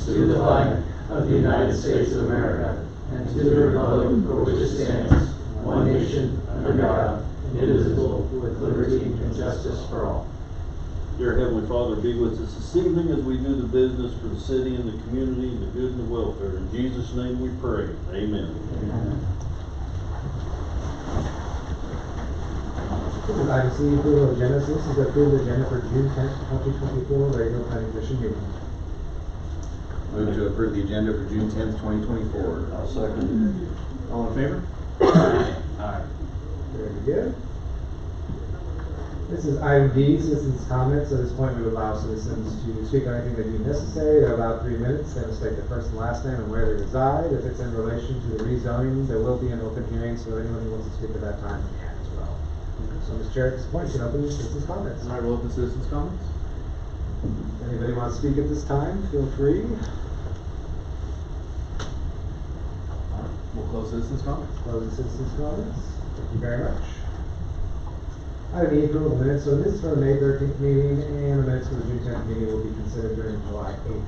to the flag of the United States of America and to the republic for which it stands, one nation, under God, indivisible, with liberty and justice for all. Dear Heavenly Father, be with us this evening as we do the business for the city and the community and the good and the welfare. In Jesus' name we pray. Amen. Amen. This is item C, approval of agenda. This is the approval agenda for June 10th, 2024, regular planning commission meeting. Move to approve the agenda for June 10th, 2024. I'll second. All in favor? Aye. Very good. This is item D, citizens' comments. At this point, we would allow citizens to speak on anything they deem necessary. They're allowed 3 minutes. They will state their first and last name and where they reside. If it's in relation to the rezoning, there will be an open hearing, so anyone who wants to speak at that time can as well. So, Mr. Chair, at this point, you can open citizens' comments. All right, we'll open citizens' comments. Anybody want to speak at this time, feel free. All right, we'll close citizens' comments. Closing citizens' comments. Thank you very much. Item E, approval of minutes. So this is for the May 13th meeting, and the minutes for the June 10th meeting will be considered during the July 8th meeting.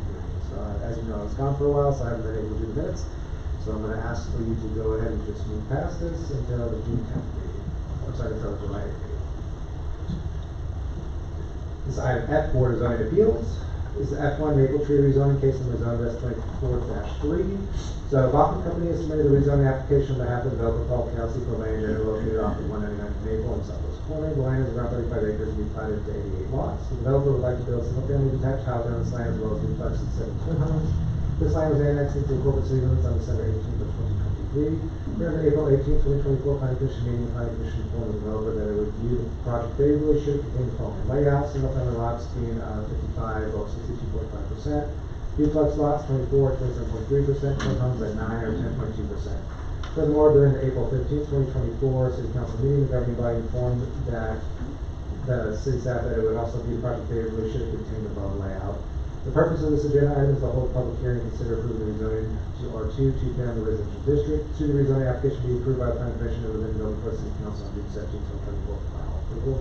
So as you know, it's gone for a while, so I haven't been able to do the minutes. So I'm going to ask for you to go ahead and just move past this until the June 10th meeting. I'm sorry, until the July 8th meeting. This is item F, Board of Zoning Appeals. This is F1 Maple Tree rezoning case number zone S24-3. So Bachman Company has submitted a rezoning application on behalf of developer Paul Kelsey for land area located off of 199 Maple in Southwest corner. The land is around 35 acres and be platted into 88 lots. The developer would like to build single-family detached housing on this land as well as duplex and 7 twin homes. This land was annexed into the corporate city limits on December 18th of 2023. During the April 18th, 2024 Planning Commission meeting, the Planning Commission informed the developer that it would view the project favorably should it contain the following layout: single-family lots being 55 or 62.5%, duplex lots 24 or 27.3%, twin homes at 9 or 10.2%. Furthermore, during the April 15th, 2024 City Council meeting, the governing body informed that the city staff that it would also view the project favorably should it contain the above layout. The purpose of this agenda item is to hold a public hearing and consider approving the rezoning to R2 two-family residential district. Should the rezoning application be approved by the Planning Commission, it will then go before the City Council on June 17th, 2024 for final approval.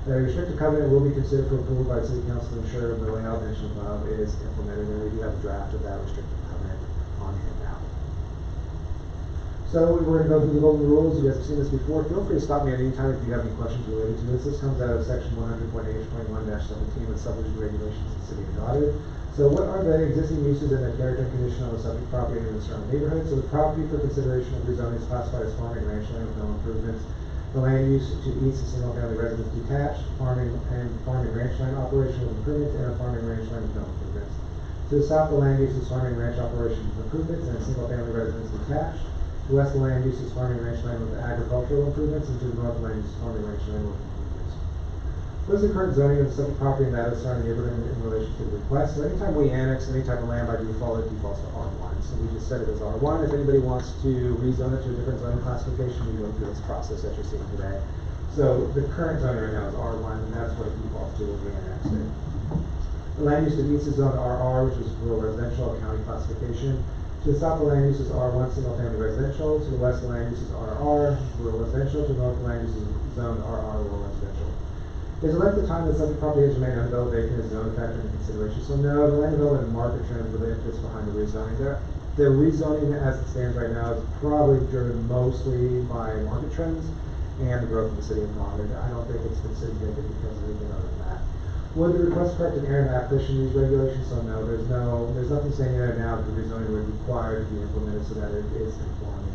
The restricted covenant will be considered for approval by the City Council to ensure the layout mentioned above is implemented, and we do have a draft of that restricted covenant on hand now. So we're going to go through the golden rules. You guys have seen this before. Feel free to stop me at any time if you have any questions related to this. This comes out of section 100.H21-17 of subdivision regulations in the City of Goddard. So what are the existing uses and their character and condition on the subject property and in the surrounding neighborhood? So the property for consideration of rezoning is classified as farming and ranch land with no improvements. The land use to east is single-family residence detached, farming ranch land operation with improvements, and a farming ranch land with no improvements. To the south, the land use is farming ranch operation with improvements and a single-family residence detached. To the west, the land use is farming ranch land with agricultural improvements, and to the north, the land use is farming ranch land with improvements. What is the current zoning of the subject property and that of the surrounding neighborhood in relation to the request? So anytime we annex any type of land by default, it defaults to R1. So we just set it as R1. If anybody wants to rezone it to a different zoning classification, we go through this process that you're seeing today. So the current zoning right now is R1, and that's what it defaults to when we annex it. The land use to the east is zoned RR, which is rural residential, a county classification. To the south, the land use is R1, single-family residential. To the west, the land use is RR, rural residential. To the north, the land use is zoned RR, rural residential. Is the length of time that subject property has remained undeveloped vacant is zone factor into consideration? So no, the land development and market trends are the impetus behind the rezoning. The rezoning as it stands right now is probably driven mostly by market trends and the growth of the city of Goddard. I don't think it's been sitting vacant because of anything other than that. Would the request correct an error in the application of these regulations? So no, there's nothing saying there now that the rezoning would require to be implemented so that it is conforming.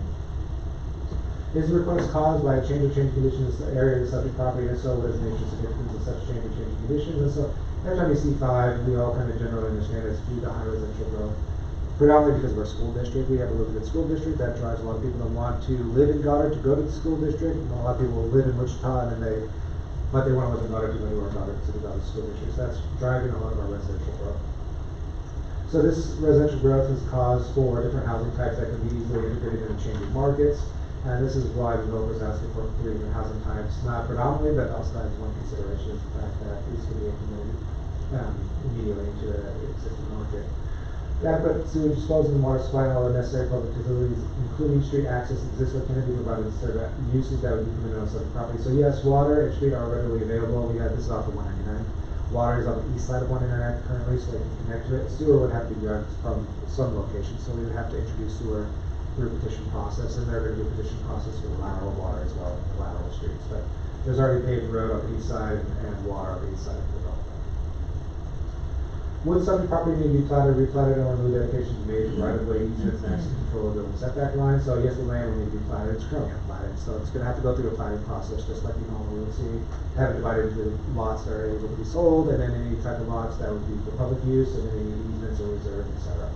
Is the request caused by a change of conditions in the area of the subject property, and if so, what is the nature of significance of such change of conditions? And so every time you see 5, we all kind of generally understand it's due to high residential growth. Predominantly because of our school district. We have a really good school district that drives a lot of people that want to live in Goddard to go to the school district. And a lot of people live in Wichita and they want to live in Goddard to go to our Goddard to the Goddard school district. So that's driving a lot of our residential growth. So this residential growth is caused for different housing types that can be easily integrated into changing markets. And this is why the developers asking for 3 different housing types, not predominantly, but also as one consideration is the fact that these can be implemented immediately into the existing market. Adequate sewage disposal and water supply and all the necessary public facilities, including street access, exist or can be provided to serve uses that would be permitted on subject property. So yes, water and street are readily available. We have this is off of 199. Water is on the east side of 199 currently, so they can connect to it. Sewer would have to be done from some location, so we would have to introduce sewer through a petition process, and they're going to do a petition process for the lateral water as well, the lateral streets. But there's already paved road on the east side and water on the east side of the development. Would subject property need to be platted, replatted, or remove dedications made to right-of-way easements and access control of the setback line? So yes, the land will need to be platted. It's currently unplatted, so it's going to have to go through a platting process, just like you normally would see. Have it divided into lots that are able to be sold, and then any type of lots that would be for public use, and any easements or reserves, etc.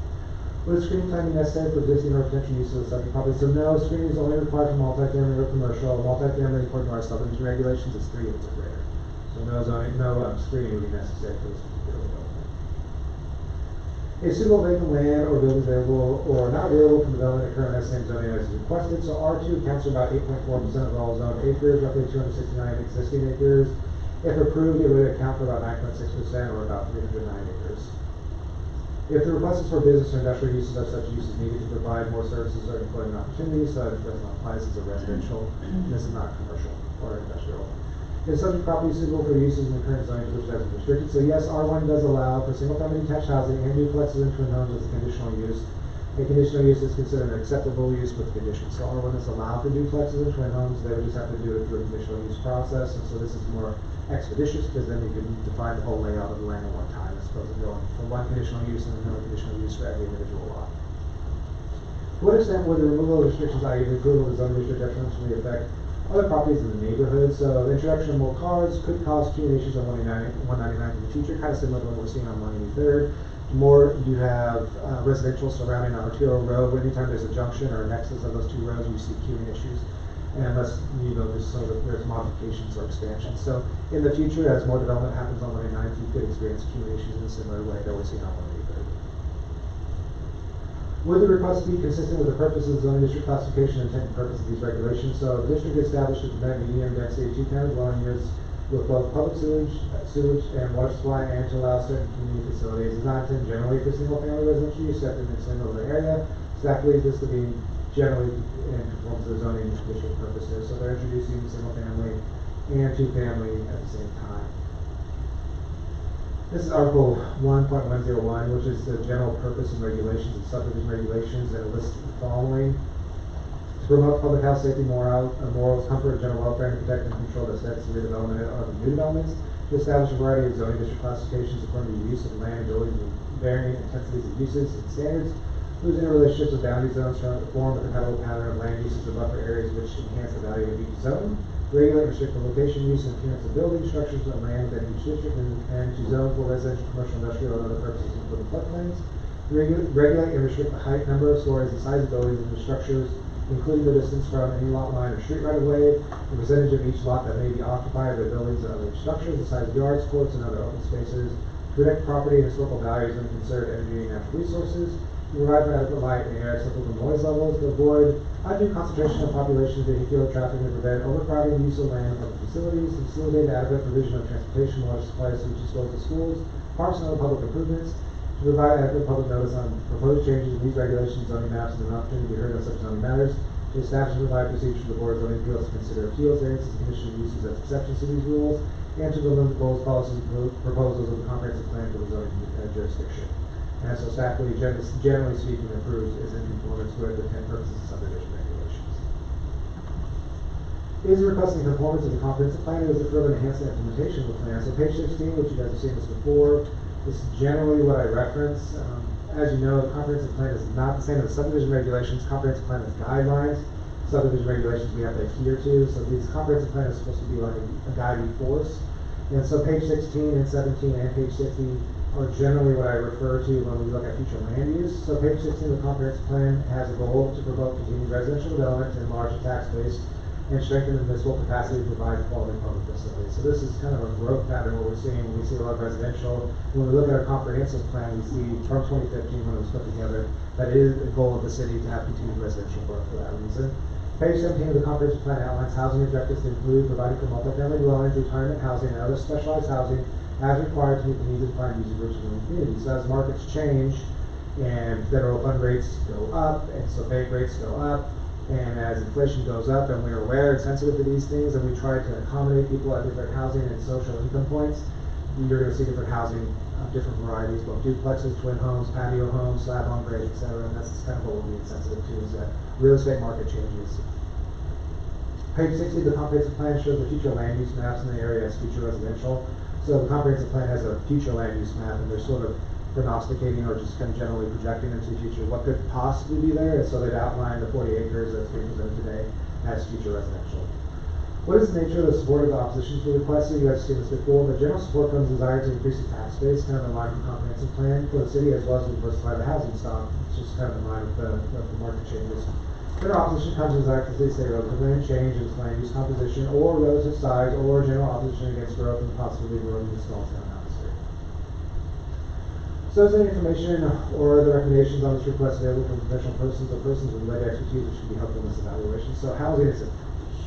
Would screening plan be necessary for existing or potential use of the subject property? So no, screening is only required for multifamily or commercial. Multifamily, according to our subdivision regulations, is 3 units or greater. So no screening would be necessary for this particular development. Is suitable vacant land or buildings available or not available for development that currently has the same zoning as is requested? So R2 accounts for about 8.4% of all zoned acres, roughly 269 existing acres. If approved, it would account for about 9.6% or about 309 acres. If the request is for business or industrial uses, are such uses needed to provide more services or employment opportunities? So it does not apply. This is a residential. This is not commercial or industrial. Is subject property suitable for uses in the current zoning which has been restricted? So yes, R1 does allow for single-family detached housing and duplexes and twin homes as a conditional use. A conditional use is considered an acceptable use with conditions. So R1 is allowed for duplexes and twin homes. They would just have to do it through a conditional use process. And so this is more expeditious because then you can define the whole layout of the land at one time as opposed to going from one conditional use and another conditional use for every individual lot. To what extent would the removal of restrictions, i.e. the approval of the zoning district detrimentally affect other properties in the neighborhood? So the introduction of more cars could cause accumulations on 199 in the future, kind of similar to what we're seeing on 183rd. The more you have residential surrounding an arterial road, anytime there's a junction or a nexus of those two roads, you see queuing issues. And unless there's modifications or expansions. So in the future, as more development happens on 189th, you could experience queuing issues in a similar way that we're seeing on 183rd. Would the request be consistent with the purpose of the zoning district classification and intent and purpose of these regulations? So the district established to prevent medium density two-family dwelling units with both public sewage and water supply, and to allow certain community facilities. Is not intended generally for single-family residential use, except in the single area. Staff believes this to be generally in conformance with the zoning district purposes. So they're introducing single-family and two-family at the same time. This is Article 1.101, which is the general purpose and regulations and subdivision regulations, and it lists the following: to promote public health, safety, morals, comfort, and general welfare, and protect and control the aesthetics of redevelopment of the new developments, to establish a variety of zoning district classifications according to the use of land, abilities, and varying intensities of uses and standards, whose interrelationships with boundary zones form a compatible pattern of land uses or buffer areas which enhance the value of each zone, regulate and restrict the location, use, and appearance of building structures of land within each district, and to zone for residential, commercial, industrial, and other purposes, including floodplains. Regulate and restrict the height, number of stories, and size of buildings and the structures, including the distance from any lot line or street right of way, the percentage of each lot that may be occupied by buildings and other structures, the size of yards, courts, and other open spaces, to protect property and historical values and conserve energy and natural resources, to provide for adequate light and air, acceptable noise levels, to avoid undue concentration of population, vehicular traffic, and prevent overcrowding, use of land and public facilities, to facilitate adequate provision of transportation, water supplies, sewage disposal, schools, parks, and other public improvements, to provide adequate public notice on proposed changes in these regulations, zoning maps, and an opportunity to be heard on such zoning matters, to establish and provide procedures for the Board of Zoning Appeals to consider appeals, variances, and conditional uses as exceptions to these rules, and to implement goals, policies, and proposals of the comprehensive plan for the zoning jurisdiction. And so staff believe, generally speaking, approves is in conformance with the 10 purposes of subdivision regulations. Is requesting conformance of the comprehensive plan, or is it further enhance the implementation of the plan? So page 16, which you guys have seen this before, this is generally what I reference. As you know, the comprehensive plan is not the same as the subdivision regulations. Comprehensive plan is guidelines. Subdivision regulations we have to adhere to. So these comprehensive plan is supposed to be like a guiding force. And so page 16 and 17 and page 60 are generally what I refer to when we look at future land use. So page 16 of the comprehensive plan has a goal to promote continued residential development to enlarge the tax base and strengthen the municipal capacity to provide quality public facilities. So this is kind of a growth pattern what we're seeing when we see a lot of residential. When we look at our comprehensive plan, we see from 2015 when it was put together, that it is the goal of the city to have continued residential growth for that reason. Page 17 of the comprehensive plan outlines housing objectives to include providing for multifamily dwellings, retirement housing, and other specialized housing as required to meet the needs of defined user groups within the community. So as markets change and federal fund rates go up, and so bank rates go up, and as inflation goes up, and we're aware and sensitive to these things, and we try to accommodate people at different housing and social income points, you're gonna see different housing, different varieties, both duplexes, twin homes, patio homes, slab on grade, et cetera, and that's kind of what we're being sensitive to, is that real estate market changes. Page 60 of the comprehensive plan shows the future land use maps in the area as future residential. So the comprehensive plan has a future land use map, and they're sort of prognosticating or just kind of generally projecting into the future what could possibly be there, and so they've outlined the 40 acres that's being presented today as future residential. What is the nature of the support of the opposition to the request? So you guys have seen this before, but general support comes from desire to increase the tax base, kind of in line with the comprehensive plan for the city, as well as diversify the housing stock. It's just kind of in line with the market changes. General opposition comes from desire to the city relative to land change in its land use composition, or relative size, or general opposition against growth and possibly growing the small town atmosphere. So is there any information or other recommendations on this request available from professional persons or persons with related expertise which should be helpful in this evaluation? So housing is a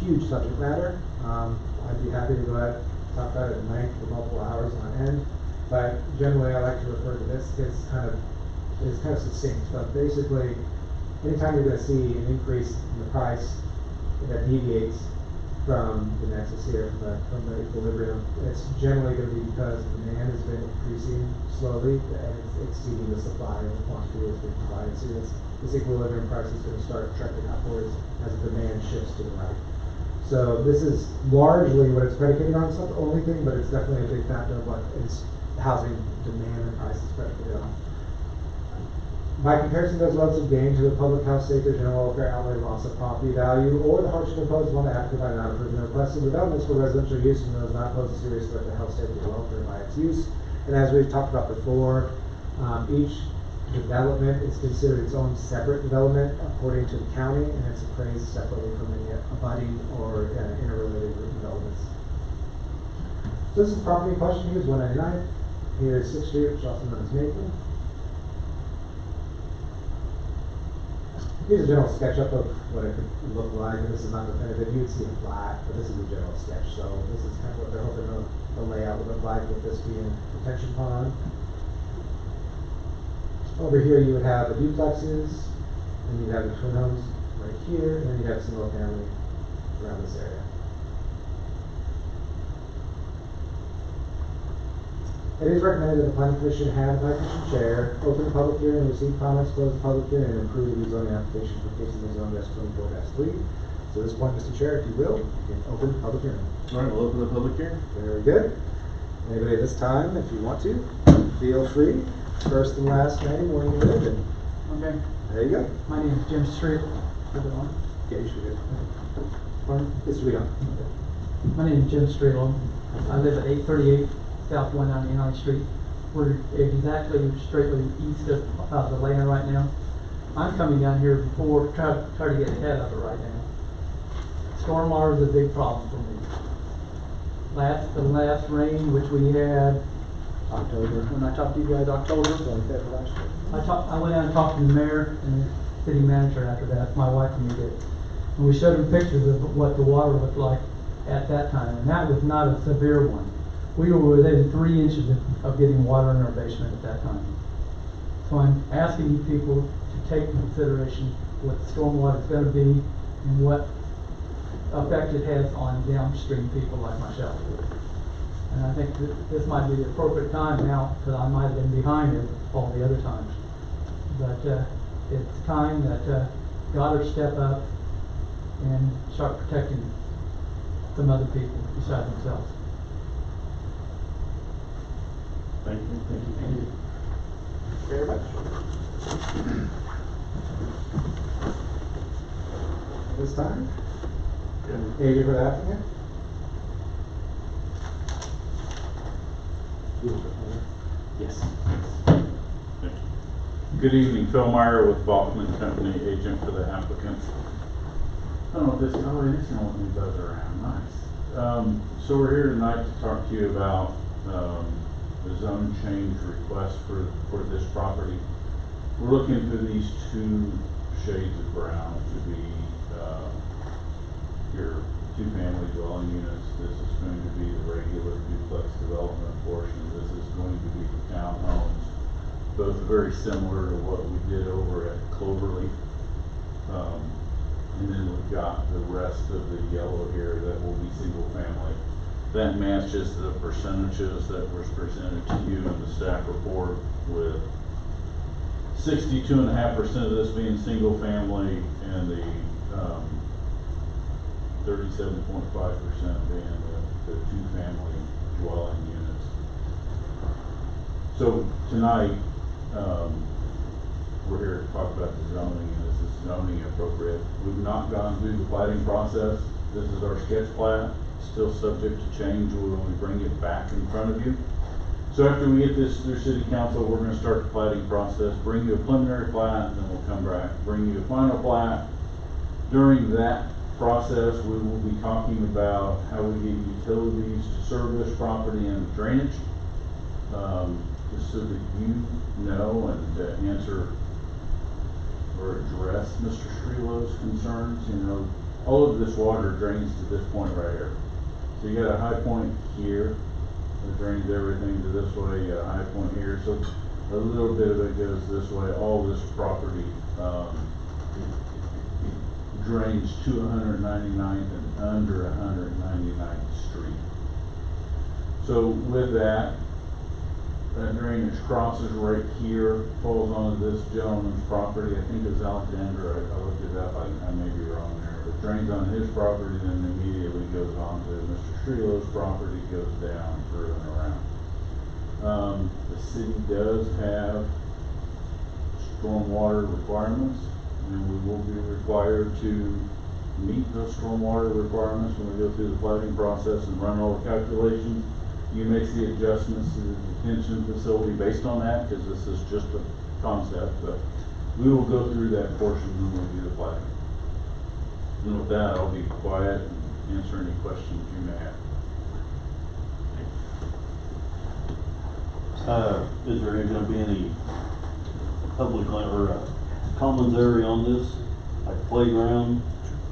huge subject matter. I'd be happy to go ahead and talk about it at length for multiple hours on end, but generally I like to refer to this as kind of succinct, but basically anytime you're going to see an increase in the price that deviates from the nexus here, from the equilibrium, it's generally going to be because the demand has been increasing slowly and it's exceeding the supply and the quantity that's being provided. So this equilibrium price is going to start trending upwards as the demand shifts to the right. So this is largely what it's predicated on. It's not the only thing, but it's definitely a big factor of what is housing demand and price is predicated on. By comparison, does relative gain to the public health, safety, or general welfare outweigh loss of property value or the hardship imposed on the applicant by not approving the requested developments for residential use and does not pose a serious threat to health, safety, or welfare by its use? And as we've talked about before, each development is considered its own separate development according to the county, and it's appraised separately from any abutting or interrelated developments. So this is property in question. Here's 199. Here's 6th Street, which is also known as Maple. Here's a general sketch up of what it could look like, and this is not definitive. You would see it flat, but this is a general sketch. So this is kind of what they're hoping the layout would look like with this being a detention pond. Over here you would have the duplexes, and you'd have the twin homes right here, and then you'd have single family around this area. It is recommended that the planning commission have the planning commission chair open the public hearing, receive comments, close the public hearing, and approve the rezoning application for case of zone -24-3. So at this point, Mr. Chair, if you will, you can open the public hearing. All right, we'll open the public hearing. Very good. Anybody at this time, if you want to, feel free. First and last name, where you live, and Okay, there you go. my name is Jim Street. Is it on? Yeah, you should do. Pardon? It's read on. My name is Jim Streetel. I live at 838 South 199th Street. We're exactly straightly east of the land right now. I'm coming down here before, try to get ahead of it right now. Stormwater is a big problem for me. The last rain, which we had October. when I talked to you guys, October. Like that for last year. I went out and talked to the mayor and the city manager after that, my wife and me did. And we showed them pictures of what the water looked like at that time, and that was not a severe one. We were within 3 inches of getting water in our basement at that time. So I'm asking you people to take into consideration what stormwater is going to be and what effect it has on downstream people like myself. And I think this might be the appropriate time now, because I might have been behind it all the other times. But it's time that God will step up and start protecting some other people besides themselves. Thank you, thank you, thank you. Very much. This time, agent for the applicant. Yes. Good evening, Phil Meyer with Bachman Company, agent for the applicant. I don't know if this, oh, it is gonna let me buzz around, nice. So we're here tonight to talk to you about, the zone change request for this property. We're looking for these 2 shades of brown to be, your 2-family dwelling units. This is going to be the regular duplex development portion. This is going to be the townhomes, both very similar to what we did over at Cloverleaf. And then we've got the rest of the yellow here that will be single family. That matches the percentages that was presented to you in the staff report, with 62.5% of this being single family and the 37.5% being the two-family dwelling units. So tonight, we're here to talk about the zoning, and this is zoning appropriate. We've not gone through the plating process. This is our sketch plat, still subject to change when we bring it back in front of you. So after we get this through city council, we're gonna start the plating process, bring you a preliminary plat, and then we'll come back, bring you a final plat. During that process, we will be talking about how we get utilities to service property and drainage. Just so that you know and answer or address Mr. Streelo's concerns. You know, all of this water drains to this point right here. So you got a high point here that drains everything to this way, you got a high point here, so a little bit of it goes this way. All this property drains to 199th and under 199th Street. So with that, that drainage crosses right here, falls onto this gentleman's property. I think it's Alexander. I looked it up. I may be wrong there. But drains on his property, then immediately goes on to Mr. Streelo's property, goes down through and around. The city does have stormwater requirements, and we will be required to meet those stormwater requirements when we go through the plating process and run all the calculations. You may see adjustments to the detention facility based on that, because this is just a concept, but we will go through that portion when we do the plating. And with that, I'll be quiet and answer any questions you may have. Is there going to be any public or commons area on this, like playground,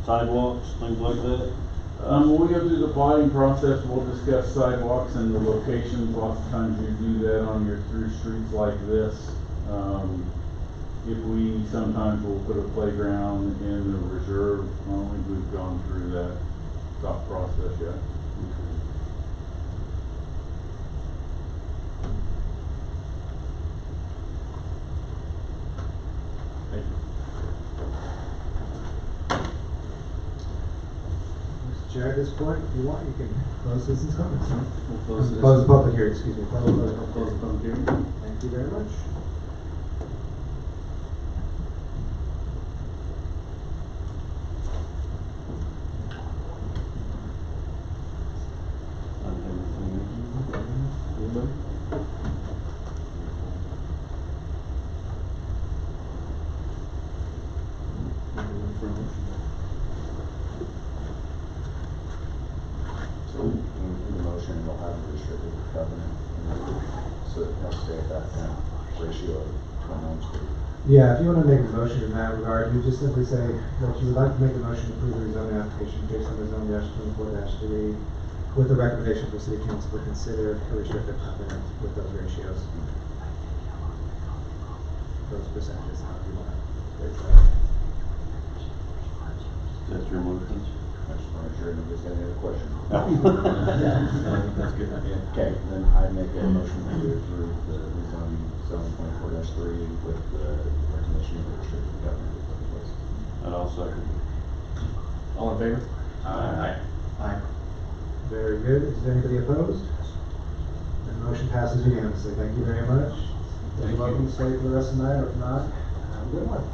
sidewalks, things like that? When we go through the plating process, we'll discuss sidewalks and the locations. Lots of times you do that on your through streets like this. If we sometimes will put a playground in the reserve, I don't think we've gone through that thought process yet. Thank you. Mr. Chair, at this point, if you want, you can close citizens' comments. We'll close this. Close the public hearing, excuse me. Close the public hearing. Thank you very much. Anybody? So in the motion, you'll have a restricted covenant, so it has to stay at that ratio of 21. Yeah, if you want to make a motion in that regard, you just simply say that you would like to make a motion to approve the rezoning application based on the zone -24-3 with the recommendation for city council to consider a restricted covenant with those ratios. Those percentages, how you want to. That's your motion? I just want to make sure nobody's got any other questions. That's good. Yeah. Okay, then I make a motion to approve the rezoning zone 24-3 with the recognition of the restricted covenant that took place. And I'll second. All in favor? Aye. Aye. Very good. Is there anybody opposed? The motion passes unanimously. Thank you very much. You're welcome to stay for the rest of the night, or if not, have a good one.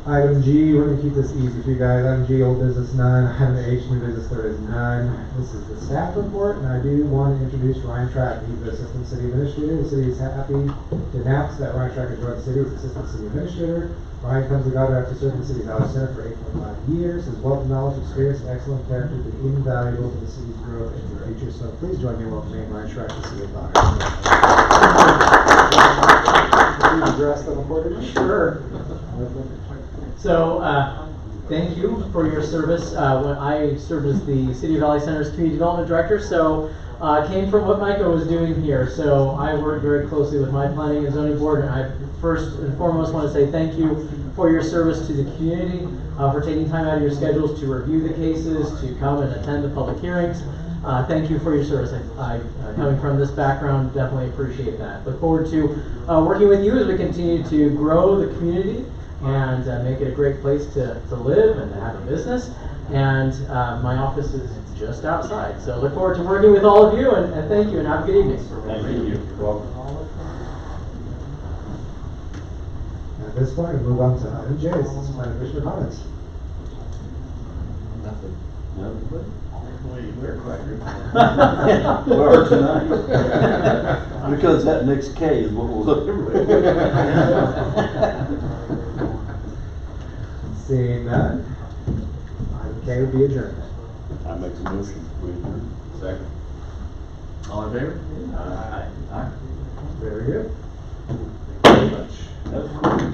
Item G, we're gonna keep this easy for you guys. Item G, old business none. Item H, new business, there is none. This is the staff report, and I do want to introduce Ryan Track. He's the Assistant City Administrator. The city is happy to announce that Ryan Track has joined the city as Assistant City Administrator. Ryan comes to Goddard after serving the city Valley Center for 8.5 years. His wealth of knowledge, experience, and excellent character will be invaluable to the city's growth in the future. So please join me in welcoming Ryan Track to the city of Goddard. Can you address them accordingly? Sure. So, thank you for your service. When I served as the City of Valley Center's Community Development Director, so came from what Micah was doing here. So I worked very closely with my planning and zoning board, and I first and foremost want to say thank you for your service to the community, for taking time out of your schedules to review the cases, to come and attend the public hearings. Thank you for your service. Coming from this background, definitely appreciate that. Look forward to working with you as we continue to grow the community and make it a great place to live and to have a business. And my office is just outside. So look forward to working with all of you, and thank you, and have a good evening. Thank you. Welcome. At this point, we move on to item J, this is planning commissioner comments. Nothing. No? We're quite good. We are tonight. Because that next K is what we'll look everybody. Seeing none, item K would be adjourned. I make a motion, we adjourn. Second. All in favor? Aye. Very good. That's cool.